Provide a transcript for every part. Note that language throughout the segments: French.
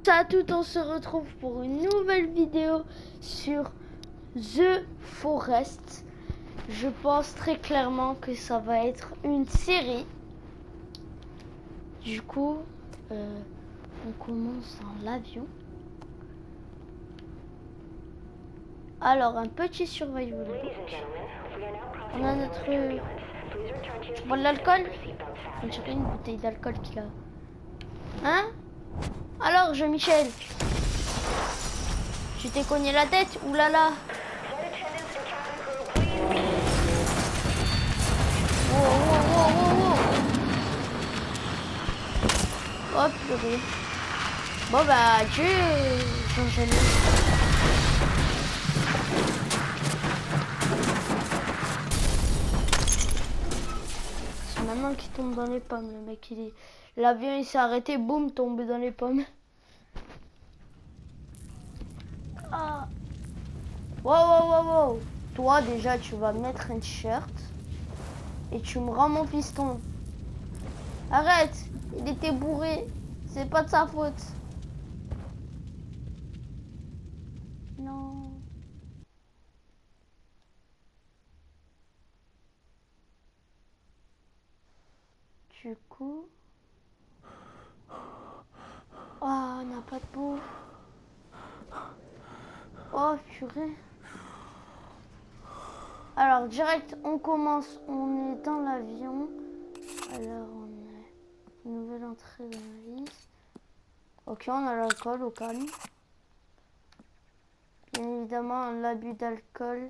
Salut à toutes, on se retrouve pour une nouvelle vidéo sur The Forest. Je pense très clairement que ça va être une série. Du coup, on commence dans l'avion. Alors, un petit survival book. On a notre... Tu bois de l'alcool? On dirait une bouteille d'alcool qu'il a. Hein? Alors, Jean-Michel, tu t'es cogné la tête? Oulala! Wow, wow, wow, wow, wow. Hop, purée. Bon bah, adieu, Jean-Jean. C'est maintenant qu'il tombe dans les pommes, le mec. L'avion il s'est arrêté, boum, tombé dans les pommes. Ah. Wow, wow, wow, wow. Toi, déjà, tu vas mettre un t-shirt et tu me rends mon piston. Arrête, il était bourré. C'est pas de sa faute. Non. Du coup... Oh, on n'a pas de bouffe. Oh, purée. Alors, direct, on commence. On est dans l'avion. Alors, on a une nouvelle entrée dans la liste. Ok, on a l'alcool au calme. Bien évidemment, l'abus d'alcool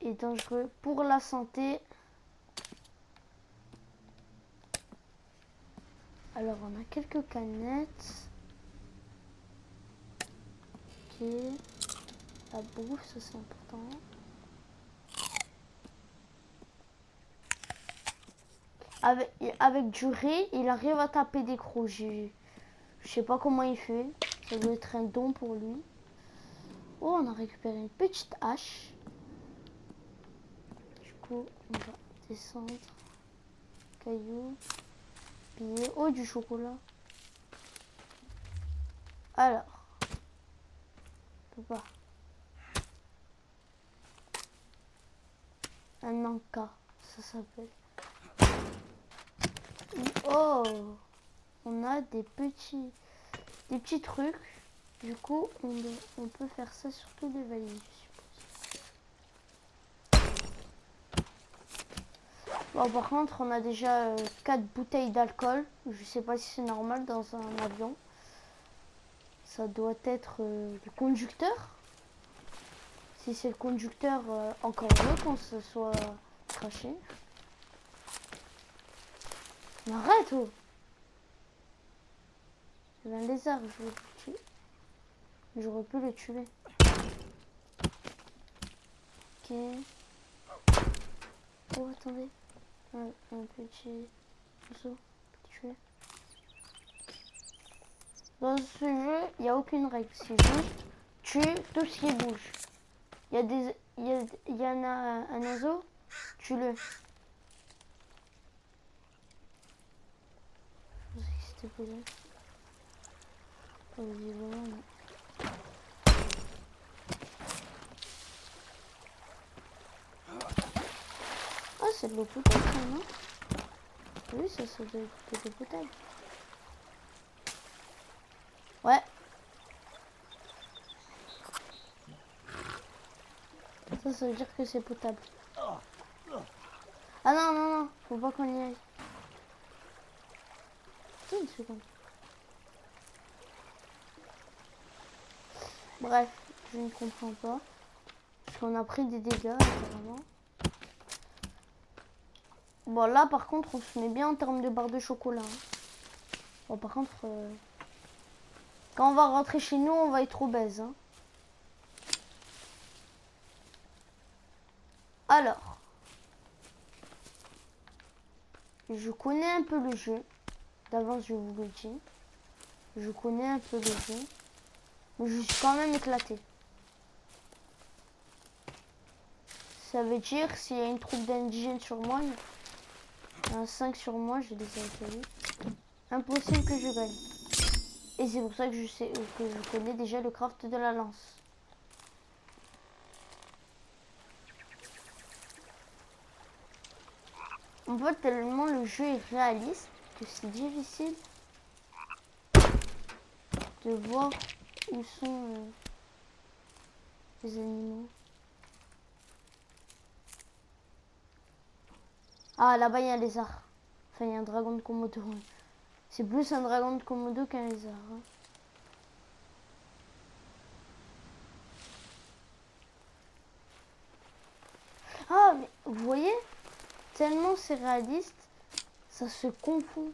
est dangereux pour la santé. Alors, on a quelques canettes. Ok. La bouffe, ça c'est important. Avec du riz, il arrive à taper des crocs. Je sais pas comment il fait. Ça doit être un don pour lui. Oh, on a récupéré une petite hache. Du coup, on va descendre. Caillou. Billet. Oh, du chocolat. Alors. Pas. Un anka, ça s'appelle. Oh, on a des petits trucs. Du coup, on peut faire ça sur toutes les valises, je suppose. Bon, par contre, on a déjà 4 bouteilles d'alcool. Je sais pas si c'est normal dans un avion. Ça doit être le conducteur. Si c'est le conducteur, encore mieux qu'on se soit craché. Mais arrête, oh! C'est un lézard, je veux le tuer. J'aurais pu le tuer. Ok. Oh, attendez. Un petit oiseau. Tuer. Dans ce jeu, il n'y a aucune règle. C'est juste tue tout ce qui bouge. Il y en a un oiseau, tue-le. Je pensais que c'était possible. Visiblement, non. Ah, c'est de l'eau potable, ça, non? Oui, ça doit être de l'eau potable. Ouais. Ça veut dire que c'est potable. Ah non, non, non, faut pas qu'on y aille. Attends une seconde. Bref, je ne comprends pas. Parce qu'on a pris des dégâts, apparemment. Bon, là, par contre, on se met bien en termes de barres de chocolat. Hein. Bon, par contre, quand on va rentrer chez nous, on va être obèse. Hein. Alors, je connais un peu le jeu. D'avance, je vous le dis. Je connais un peu le jeu. Mais je suis quand même éclaté. Ça veut dire s'il y a une troupe d'indigènes sur moi, il y a un 5 sur moi, je les ai accueillis. Impossible que je gagne. Et c'est pour ça que je sais que je connais déjà le craft de la lance. En fait, tellement le jeu est réaliste que c'est difficile de voir où sont les animaux. Ah, là-bas, il y a un lézard. Enfin, il y a un dragon de Komodo. C'est plus un dragon de Komodo qu'un lézard. Hein. Ah, mais vous voyez, tellement c'est réaliste, ça se confond.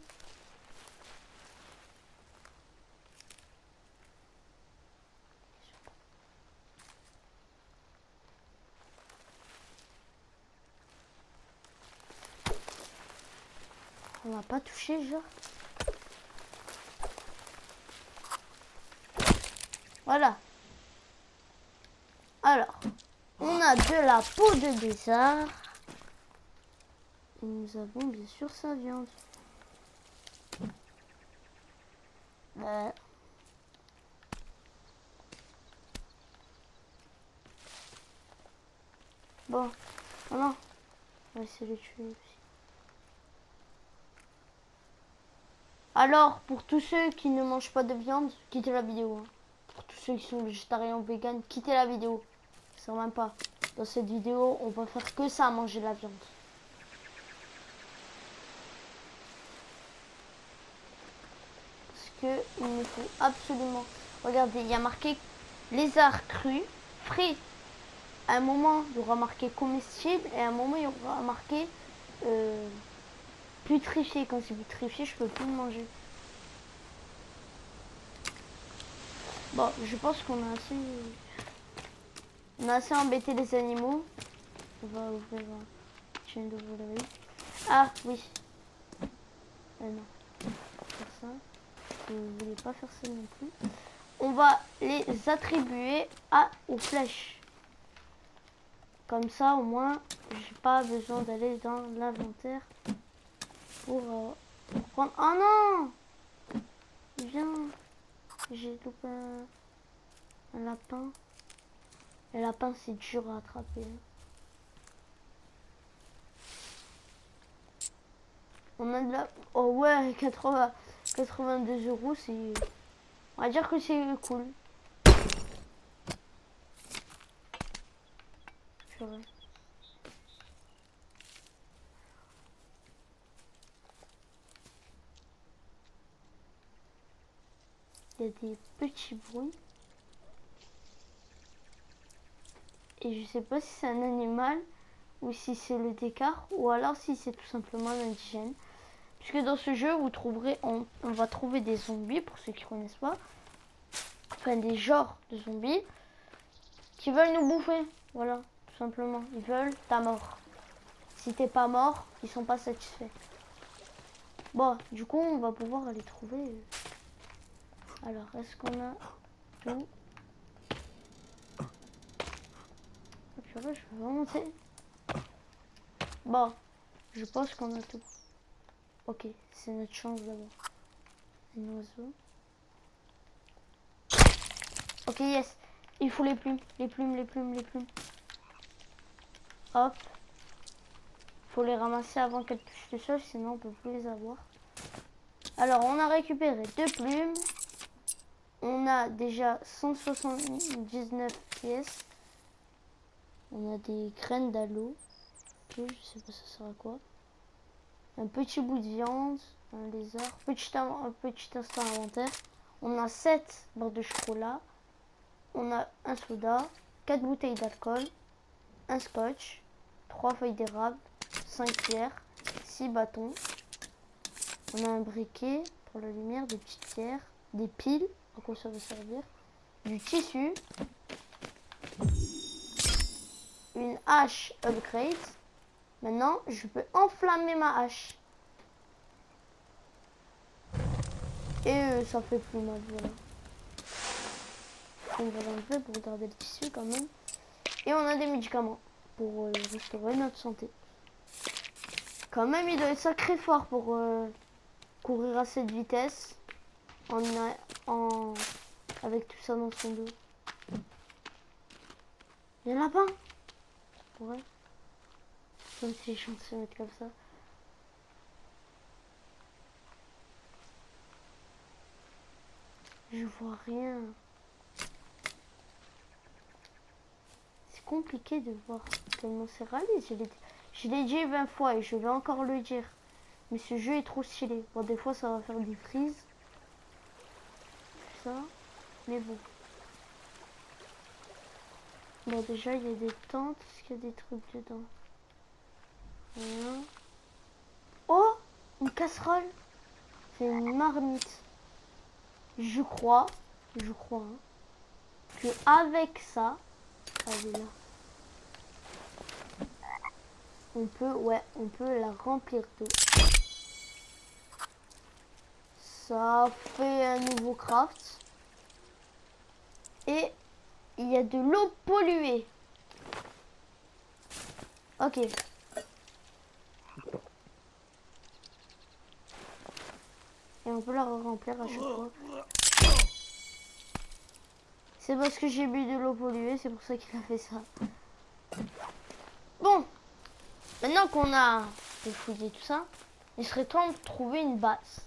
On n'a pas touché, genre. Voilà. Alors, on a de la peau de lézard. Et nous avons bien sûr sa viande. Bon, oh non. On va essayer de les tuer aussi. Alors, pour tous ceux qui ne mangent pas de viande, quittez la vidéo. Hein. Pour tous ceux qui sont végétariens ou véganes, quittez la vidéo. Ça sert même pas. Dans cette vidéo, on va faire que ça, manger la viande. Parce que il me faut absolument... Regardez, il y a marqué lézard cru, frais. À un moment, il y aura marqué comestible et à un moment, il y aura marqué putrifié. Quand c'est putrifié, je peux plus le manger. Bon, je pense qu'on a assez... On a assez embêté les animaux. On va ouvrir une chaîne de volaille. Ah, oui. Non. Faire ça. Vous ne voulez pas faire ça non plus. On va les attribuer aux flèches. Comme ça, au moins, j'ai pas besoin d'aller dans l'inventaire pour prendre... Oh non! Viens! J'ai loupé un lapin. Les lapins, c'est dur à attraper. On a de la... Oh ouais, 82 €, c'est... On va dire que c'est cool. Purée. Il y a des petits bruits. Et je sais pas si c'est un animal ou si c'est le décar ou alors si c'est tout simplement un indigène. Puisque dans ce jeu, vous trouverez, on va trouver des zombies, pour ceux qui connaissent pas. Enfin, des genres de zombies qui veulent nous bouffer. Voilà, tout simplement. Ils veulent ta mort. Si t'es pas mort, ils sont pas satisfaits. Bon, du coup, on va pouvoir aller trouver... Alors, est-ce qu'on a tout? Oh, purée, je vais remonter. Bon, je pense qu'on a tout. Ok, c'est notre chance d'abord. Un oiseau. Ok, yes. Il faut les plumes, les plumes, les plumes, les plumes. Hop. Faut les ramasser avant qu'elles touchent le sol, sinon on peut plus les avoir. Alors, on a récupéré 2 plumes. On a déjà 179 pièces. On a des graines d'aloe. Ok, je sais pas ça sert à quoi. Un petit bout de viande, un lézard, un petit instant inventaire. On a 7 barres de chocolat. On a un soda, 4 bouteilles d'alcool, un scotch, 3 feuilles d'érable, 5 pierres, 6 bâtons. On a un briquet pour la lumière, des petites pierres, des piles, à quoi ça va servir, du tissu, une hache upgrade. Maintenant, je peux enflammer ma hache. Et ça fait plus mal, voilà. On va l'enlever pour garder le tissu quand même. Et on a des médicaments pour restaurer notre santé. Quand même, il doit être sacré fort pour courir à cette vitesse. en avec tout ça dans son dos. Il y a un lapin. Ouais. Comme si les gens se mettent comme ça. Je vois rien. C'est compliqué de voir tellement c'est réaliste. Je l'ai dit 20 fois et je vais encore le dire. Mais ce jeu est trop stylé. Bon, des fois ça va faire des frises. Ça. Mais bon. Bon, déjà il y a des tentes. Est-ce qu'il y a des trucs dedans? Rien. Oh, une casserole. C'est une marmite. Je crois hein, que avec ça, allez là, on peut la remplir d'eau. Ça fait un nouveau craft. Et il y a de l'eau polluée. Ok. Et on peut la remplir à chaque fois. C'est parce que j'ai bu de l'eau polluée, c'est pour ça qu'il a fait ça. Bon. Maintenant qu'on a fouillé tout ça, il serait temps de trouver une base.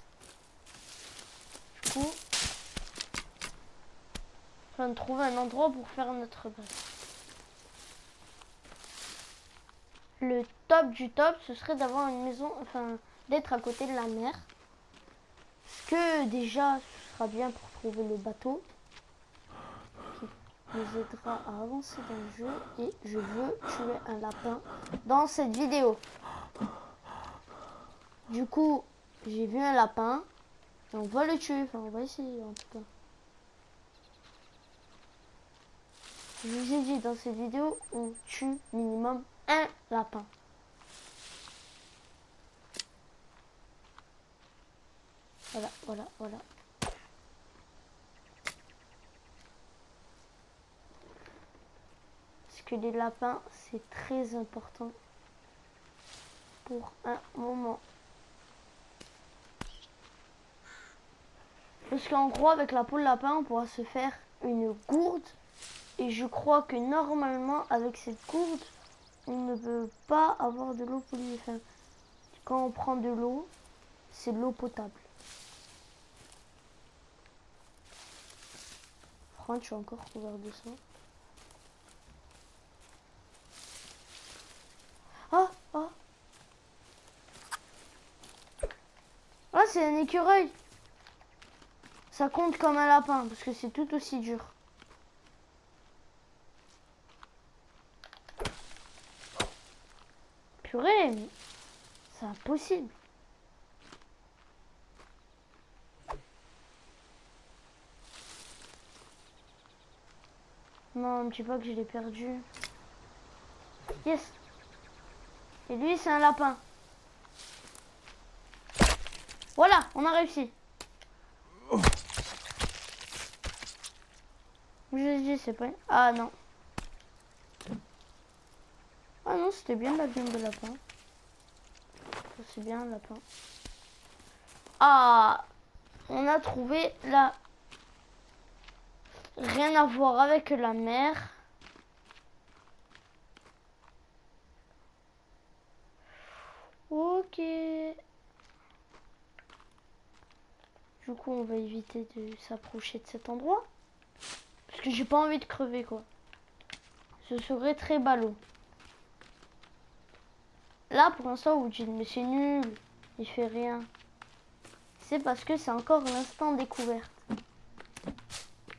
Du coup, enfin, de trouver un endroit pour faire notre base. Le top du top, ce serait d'avoir une maison, enfin, d'être à côté de la mer. Parce que déjà, ce sera bien pour trouver le bateau qui nous aidera à avancer dans le jeu. Et je veux tuer un lapin dans cette vidéo. Du coup, j'ai vu un lapin. Et on va le tuer. Enfin, on va essayer en tout cas. Je vous ai dit dans cette vidéo, on tue minimum un lapin. Voilà. Parce que les lapins, c'est très important pour un moment. Parce qu'en gros, avec la peau de lapin, on pourra se faire une gourde. Et je crois que normalement, avec cette gourde, on ne peut pas avoir de l'eau polluée. Enfin, quand on prend de l'eau, c'est de l'eau potable. Franchement, je suis encore couvert de ça. Oh! Ah, c'est un écureuil. Ça compte comme un lapin, parce que c'est tout aussi dur. Purée, mais c'est impossible. Non, ne me dis pas que je l'ai perdu. Yes. Et lui, c'est un lapin. Voilà, on a réussi. Je dis, c'est pas... Ah non. Ah non, c'était bien la viande de lapin. C'est bien le lapin. Ah, on a trouvé la... Rien à voir avec la mer. Ok. Du coup, on va éviter de s'approcher de cet endroit. Parce que j'ai pas envie de crever, quoi. Ce serait très ballot. Là, pour l'instant, vous dites, mais c'est nul. Il fait rien. C'est parce que c'est encore l'instant découverte.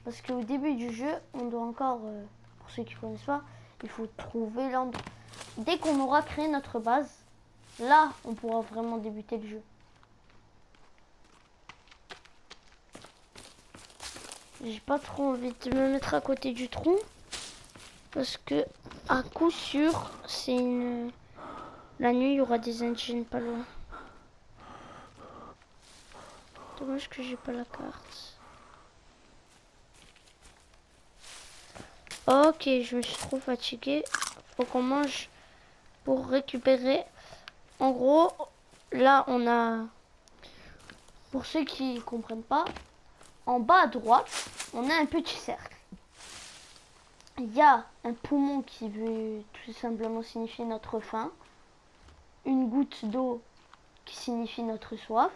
Parce qu'au début du jeu, on doit encore, pour ceux qui ne connaissent pas, il faut trouver l'endroit. Dès qu'on aura créé notre base, là, on pourra vraiment débuter le jeu. J'ai pas trop envie de me mettre à côté du tronc. Parce que, à coup sûr, c'est une... La nuit, il y aura des indigènes pas loin. Dommage que j'ai pas la carte. Ok, je me suis trop fatiguée. Faut qu'on mange pour récupérer. En gros, là, on a... Pour ceux qui comprennent pas, en bas à droite, on a un petit cercle. Il y a un poumon qui veut tout simplement signifier notre faim. Une goutte d'eau qui signifie notre soif.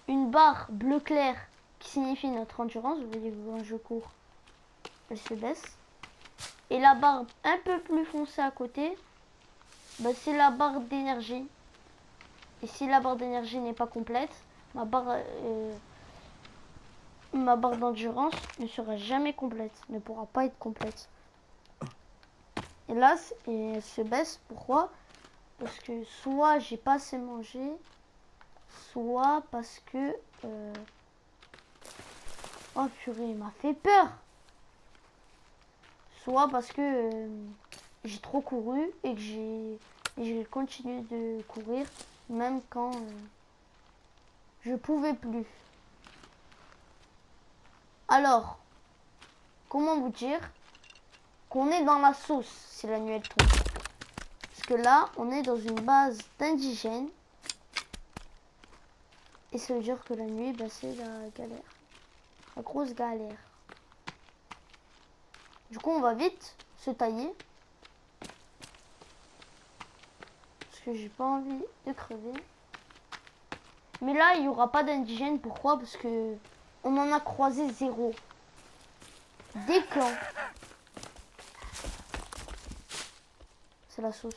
Une barre bleu clair qui signifie notre endurance. Vous voyez que quand je cours, elle se baisse. Et la barre un peu plus foncée à côté, bah, c'est la barre d'énergie. Et si la barre d'énergie n'est pas complète, ma barre d'endurance ne sera jamais complète, ne pourra pas être complète. Et là, elle se baisse. Pourquoi? Parce que soit j'ai pas assez mangé, soit parce que... Oh purée, il m'a fait peur. Soit parce que j'ai trop couru et que j'ai continué de courir même quand je pouvais plus. Alors, comment vous dire qu'on est dans la sauce si la nuit elle tombe? Parce que là, on est dans une base d'indigènes. Et ça veut dire que la nuit, bah, c'est la galère. La grosse galère. Du coup, on va vite se tailler. Parce que j'ai pas envie de crever. Mais là, il n'y aura pas d'indigènes. Pourquoi? Parce que on en a croisé 0. Des clans. C'est la sauce.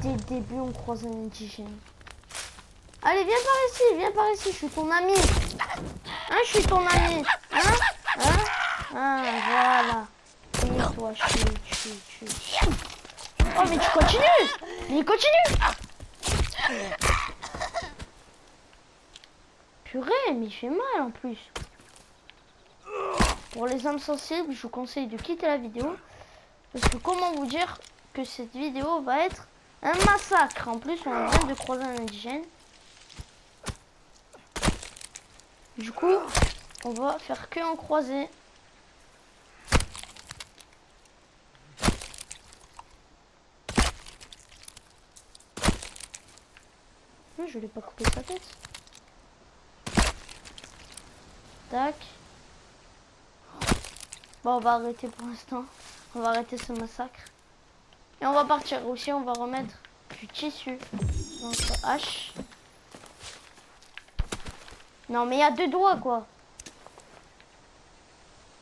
Dès le début, on croise un indigène. Allez, viens par ici, je suis ton ami. Hein, je suis ton ami. Voilà. Et toi, tu. Oh, mais tu continues. Mais il continue. Purée, mais il fait mal en plus. Pour les âmes sensibles, je vous conseille de quitter la vidéo. Parce que comment vous dire que cette vidéo va être un massacre. En plus, on vient de croiser un indigène. Du coup, on va faire que en croiser. Je l'ai pas coupé sa tête. Tac. Bon, on va arrêter pour l'instant. On va arrêter ce massacre. Et on va partir aussi, on va remettre du tissu dans notre hache. Non, mais il y a 2 doigts, quoi.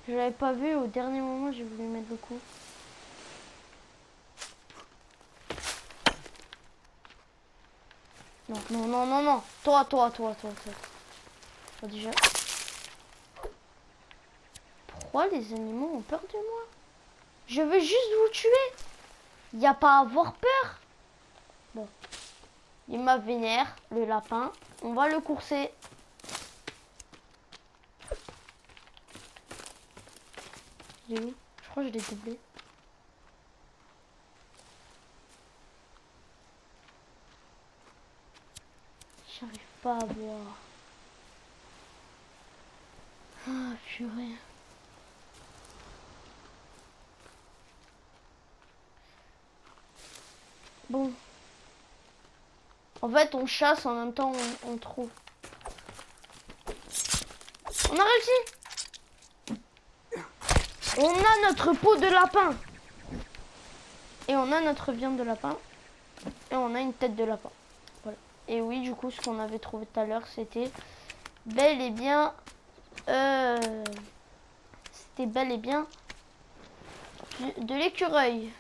Je l'avais pas vu, au dernier moment, j'ai voulu mettre le coup. Non, non, non, non, non. Toi. Déjà. Pourquoi les animaux ont peur de moi? Je veux juste vous tuer. Il n'y a pas à avoir peur. Bon. Il m'a vénère, le lapin. On va le courser. Il est où? Je crois que je l'ai doublé. J'arrive pas à voir. Ah, purée. Bon. En fait, on chasse en même temps, on trouve. On a réussi. On a notre peau de lapin. Et on a notre viande de lapin. Et on a une tête de lapin. Voilà. Et oui, du coup, ce qu'on avait trouvé tout à l'heure, c'était bel et bien... c'était bel et bien de l'écureuil.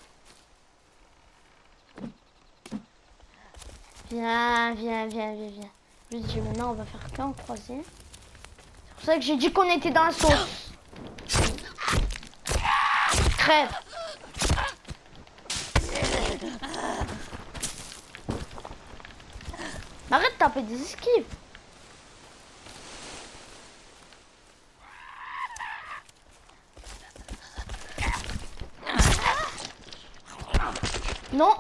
Viens. Je dis maintenant, on va faire qu'un croisé. C'est pour ça que j'ai dit qu'on était dans la sauce. Crève. Arrête de taper des esquives. Non.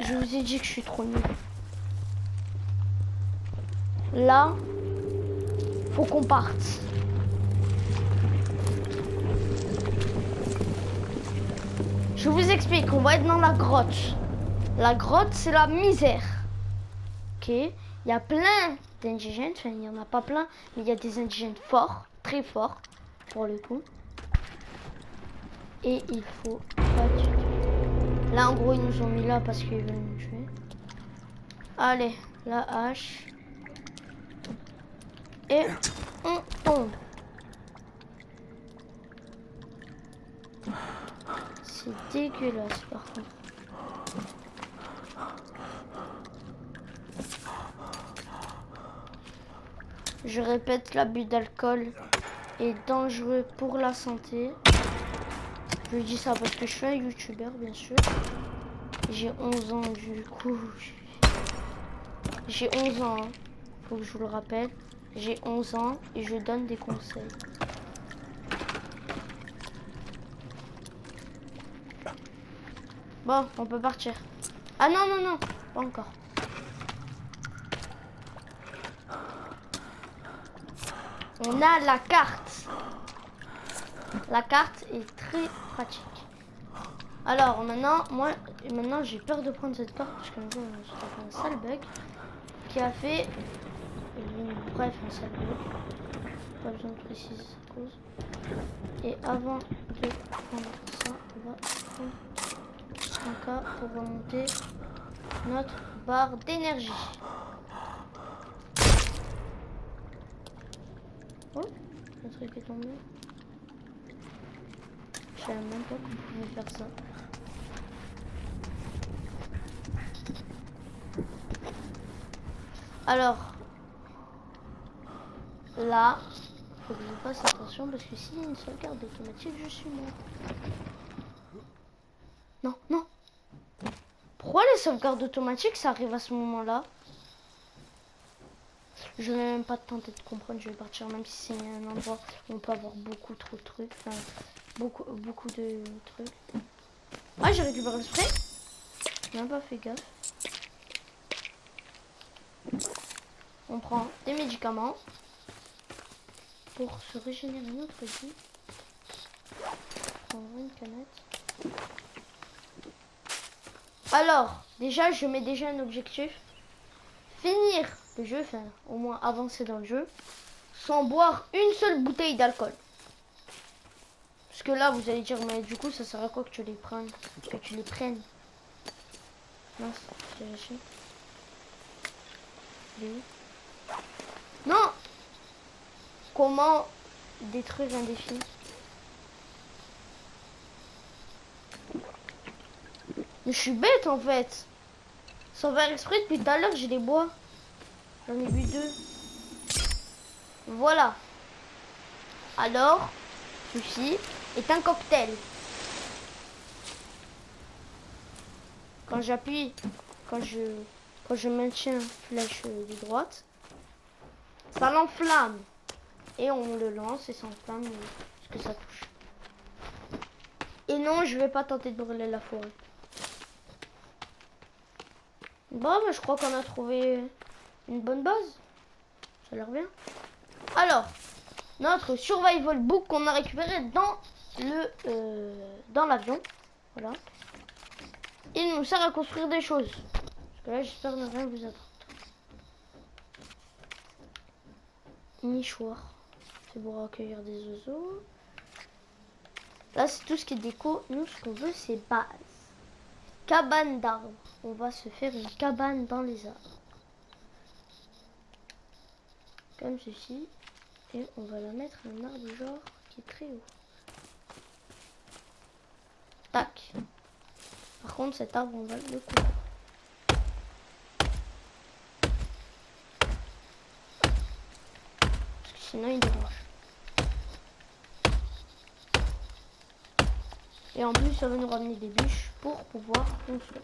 Je vous ai dit que je suis trop nul. Là, faut qu'on parte. Je vous explique, on va être dans la grotte. La grotte, c'est la misère. Ok. Il y a plein d'indigènes. Enfin, il n'y en a pas plein. Mais il y a des indigènes forts. Très forts. Pour le coup. Et il faut pas du tout. Là, en gros, ils nous ont mis là parce qu'ils veulent nous tuer. Allez, la hache. Et on tombe. C'est dégueulasse par contre. Je répète, l'abus d'alcool est dangereux pour la santé. Je dis ça parce que je suis un youtubeur, bien sûr. J'ai 11 ans, du coup. J'ai 11 ans, hein. Faut que je vous le rappelle. J'ai 11 ans et je donne des conseils. Bon, on peut partir. Ah non, non, non, pas encore. On a la carte. La carte est très pratique. Alors maintenant j'ai peur de prendre cette carte parce qu'un jour j'ai fait un sale bug qui a fait, bref, un sale bug. Pas besoin de préciser sa cause. Et avant de prendre ça, on va prendre un cas pour remonter notre barre d'énergie. Oh, un truc est tombé. Je savais même pas qu'on pouvait faire ça. Alors, là, faut que je fasse attention parce que s'il y a une sauvegarde automatique, je suis mort. Non, non. Pourquoi les sauvegardes automatiques, ça arrive à ce moment-là? Je n'ai même pas tenté de comprendre, je vais partir même si c'est un endroit où on peut avoir beaucoup trop de trucs. Enfin, beaucoup de trucs. Ah, j'ai récupéré le spray. J'ai même pas fait gaffe. On prend des médicaments pour se régénérer notre vie. On prend une canette. Alors, déjà, je mets déjà un objectif. Finir le jeu, enfin, au moins avancer dans le jeu, sans boire une seule bouteille d'alcool. Parce que là, vous allez dire, mais du coup, ça sert à quoi que tu les prennes? Que tu les prennes? Mince, j'ai lâché. Non! Comment détruire un défi? Mais je suis bête en fait. Sans faire exprès, depuis tout à l'heure, j'ai les bois. J'en ai bu 2. Voilà. Alors, ceci est un cocktail. Quand j'appuie, quand je maintiens flèche de droite, ça l'enflamme. Et on le lance et ça enflamme ce que ça touche. Et non, je vais pas tenter de brûler la forêt. Bon, bah, je crois qu'on a trouvé une bonne base. Ça a l'air bien. Alors, notre survival book qu'on a récupéré dans l'avion. Voilà. Il nous sert à construire des choses. Parce que là, j'espère ne rien vous apprendre. Nichoir. C'est pour accueillir des oiseaux. Là, c'est tout ce qui est déco. Nous, ce qu'on veut, c'est base. Cabane d'arbres. On va se faire une cabane dans les arbres. Comme ceci. Et on va la mettre un arbre genre qui est très haut. Tac. Par contre, cet arbre, on va le couper. Parce que sinon, il dérange. Et en plus, ça va nous ramener des bûches pour pouvoir construire.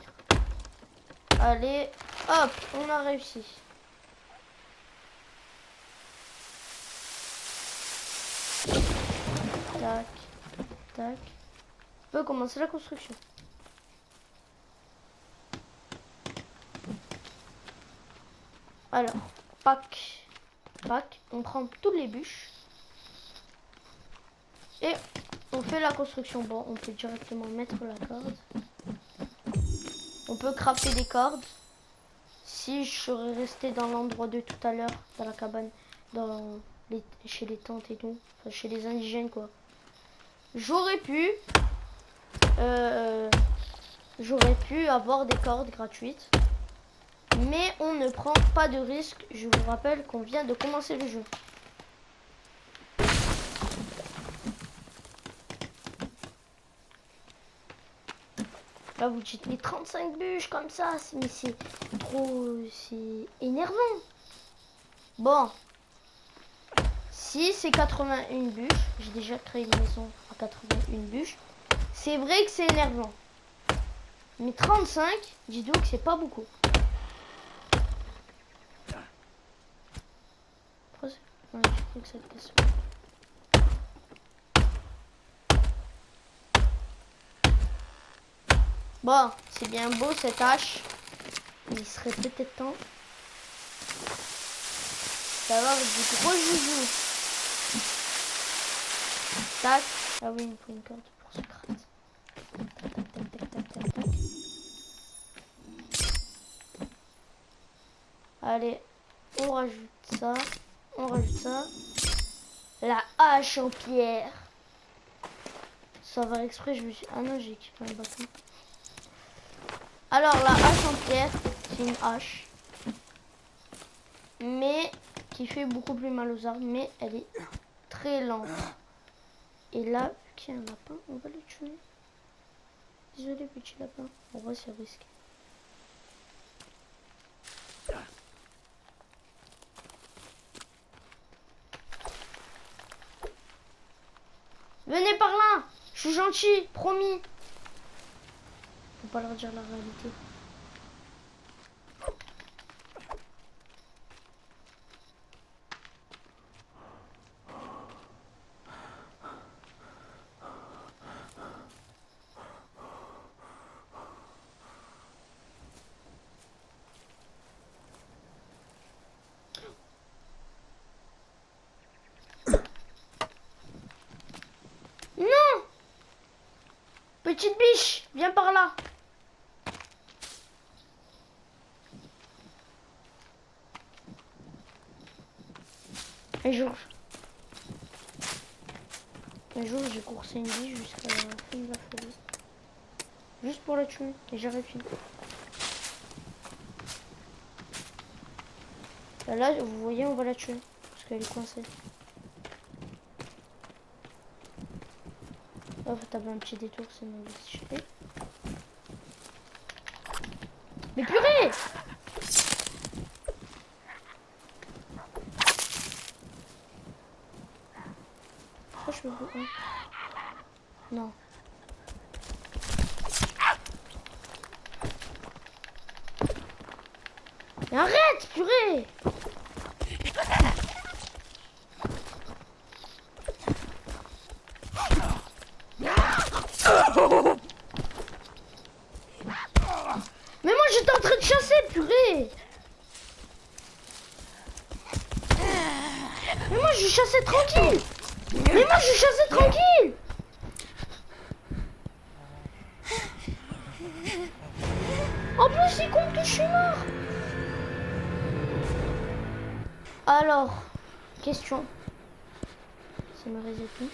Allez, hop, on a réussi. Tac, tac. On peut commencer la construction. Alors, pack, on prend toutes les bûches. Et on fait la construction. Bon, on peut directement mettre la corde. On peut crafter des cordes. si je serais resté dans l'endroit de tout à l'heure, dans la cabane, chez les tentes et tout, enfin chez les indigènes quoi, j'aurais pu avoir des cordes gratuites. Mais on ne prend pas de risque. Je vous rappelle qu'on vient de commencer le jeu. Là vous dites les 35 bûches comme ça, mais c'est trop, c'est énervant. Bon, si c'est 81 bûches, j'ai déjà créé une maison à 81 bûches, c'est vrai que c'est énervant. Mais 35, dis donc c'est pas beaucoup. Ouais, je crois que ça te casse. Bon, c'est bien beau cette hache. Il serait peut-être temps d'avoir du gros joujou. Tac. Ah oui, il me faut une corde pour ce crâne. Tac, tac, tac, tac, tac, tac, tac. Allez, on rajoute ça. On rajoute ça. La hache en pierre. Ça va exprès, je me suis... Ah non, j'ai équipé un bâton. Alors, la hache en pierre, c'est une hache. Mais qui fait beaucoup plus mal aux arbres. Mais elle est très lente. Et là, vu qu'il y a un lapin, on va le tuer. Désolé, petit lapin. On va se risquer. Venez par là. Je suis gentil, promis. Faut pas leur dire la réalité. Non! Petite biche, viens par là. Un jour, j'ai coursé une biche jusqu'à la fin de la forêt. Juste pour la tuer. Et j'ai réussi. Là, vous voyez, on va la tuer. Parce qu'elle est coincée. Oh, faut taper un petit détour, c'est mon échapper. Mais purée! Pourquoi je peux pas... Non. Mais arrête, purée! Mais moi j'étais en train de chasser, purée! Mais moi je chassais tranquille! Mais moi je chassais tranquille! En plus il compte que je suis mort! Alors, question. Ça me réserve plus.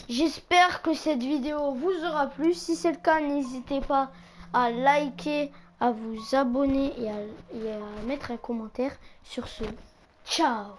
J'espère que cette vidéo vous aura plu. Si c'est le cas, n'hésitez pas à liker, à vous abonner et à mettre un commentaire. Sur ce, ciao!